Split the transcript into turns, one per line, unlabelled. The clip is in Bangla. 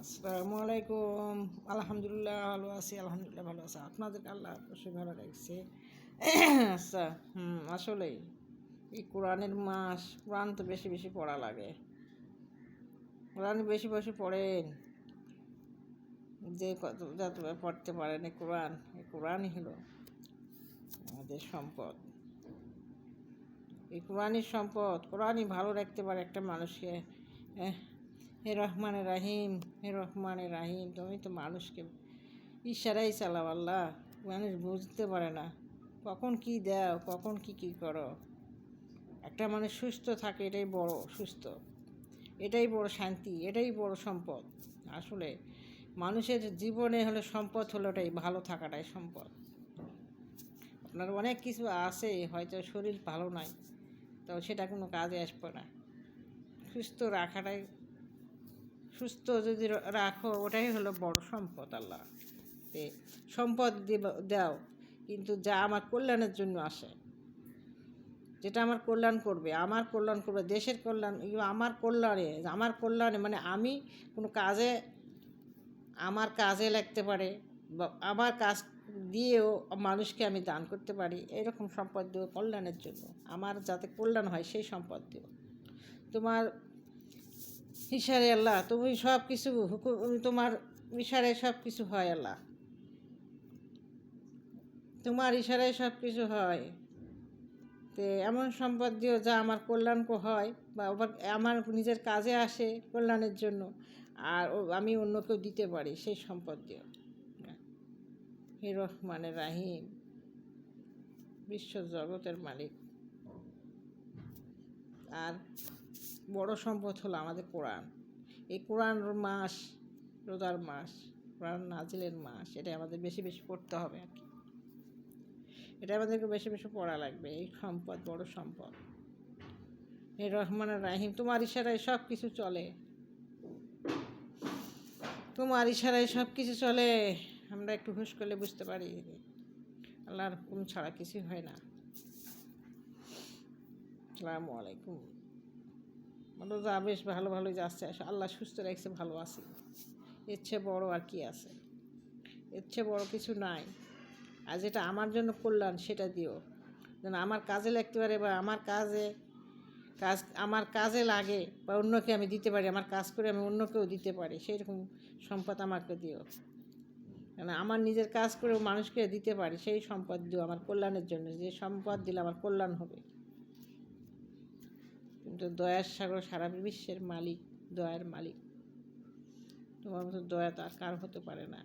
আসসালামু আলাইকুম। আলহামদুলিল্লাহ ভালো আছি, আলহামদুলিল্লাহ ভালো আছে। আপনাদেরকে আল্লাহ অবশ্যই ভালো রাখছে। আচ্ছা, আসলেই এই কোরআনের মাস, কোরআন তো বেশি বেশি পড়া লাগে। কোরআন বেশি বেশি পড়েন, যে কত যত পড়তে পারেন এই কোরআনই হলো আমাদের সম্পদ। এই কোরআনই সম্পদ, কোরআনই ভালো রাখতে পারে একটা মানুষকে। হে রহমানে রাহিম, হে রহমানে রাহিম, তুমি তো মানুষকে ইশারাই চালাও আল্লাহ। মানুষ বুঝতে পারে না কখন কি দাও, কখন কি করো। একটা মানুষ সুস্থ থাকে, এটাই বড় সুস্থ, এটাই বড় শান্তি, এটাই বড় সম্পদ। আসলে মানুষের জীবনে হলো সম্পদ হলো এটাই, ভালো থাকাটাই সম্পদ। আপনার অনেক কিছু আছে, হয়তো শরীর ভালো নাই, তো সেটা কোনো কাজে আসবে না। সুস্থ রাখাটাই, সুস্থ যদি রাখো ওটাই হলো বড় সম্পদ। আল্লাহ সম্পদ দাও, কিন্তু যা আমার কল্যাণের জন্য আসে, যেটা আমার কল্যাণ করবে, দেশের কল্যাণ, আমার কল্যাণে মানে আমি কোনো কাজে, আমার কাজে লাগতে পারে, বা আমার কাজ দিয়েও মানুষকে আমি দান করতে পারি, এরকম সম্পদ দিও কল্যাণের জন্য, আমার যাতে কল্যাণ হয় সেই সম্পদ দিও। তোমার ইশারে আল্লাহ, তুমি সব কিছু তোমার ইশারায় সব কিছু হয় আল্লাহ, তোমার ইশারায় সব কিছু হয়। তো এমন সম্পদ দিও যা আমার কল্যাণ হয়, বা আমার নিজের কাজে আসে কল্যাণের জন্য, আর আমি অন্যকেও দিতে পারি, সেই সম্পদ দিও। হে রহমানে রাহিম, বিশ্ব জগতের মালিক। আর বড় সম্পদ হলো আমাদের কোরআন। এই কোরআন মাস, রোজার মাস, কোরআন নাজিলের মাস, এটা আমাদের বেশি বেশি পড়তে হবে আর কি। এটা আমাদেরকে বেশি বেশি পড়া লাগবে। এই সম্পদ বড় সম্পদ। হে রহমান রাহিম, তোমার ইশারায় সব কিছু চলে, তোমার ইশারায় সব কিছু চলে। আমরা একটু হুশ করলে বুঝতে পারি আল্লাহর হুকুম ছাড়া কিছুই হয় না। আসসালামু আলাইকুম। রোজা বেশ ভালোই যাচ্ছে, আল্লাহ সুস্থ রাখছে, ভালো আছি। এর চেয়ে বড় আর কি আছে? এর চেয়ে বড় কিছু নাই। আর যেটা আমার জন্য কল্যাণ সেটা দিও, যেন আমার কাজে লাগতে পারে, বা আমার কাজে লাগে, বা অন্যকে আমি দিতে পারি, আমার কাজ করে আমি অন্যকেও দিতে পারি, সেই রকম সম্পদ আমাকে দিও। কেন আমার নিজের কাজ করেও মানুষকে দিতে পারি, সেই সম্পদ দিও আমার কল্যাণের জন্য, যে সম্পদ দিলে আমার কল্যাণ হবে। কিন্তু দয়ার সাগর, সারা বিশ্বের মালিক, দয়ার মালিক, তোমার মতো দয়া তো আর কার হতে পারে না।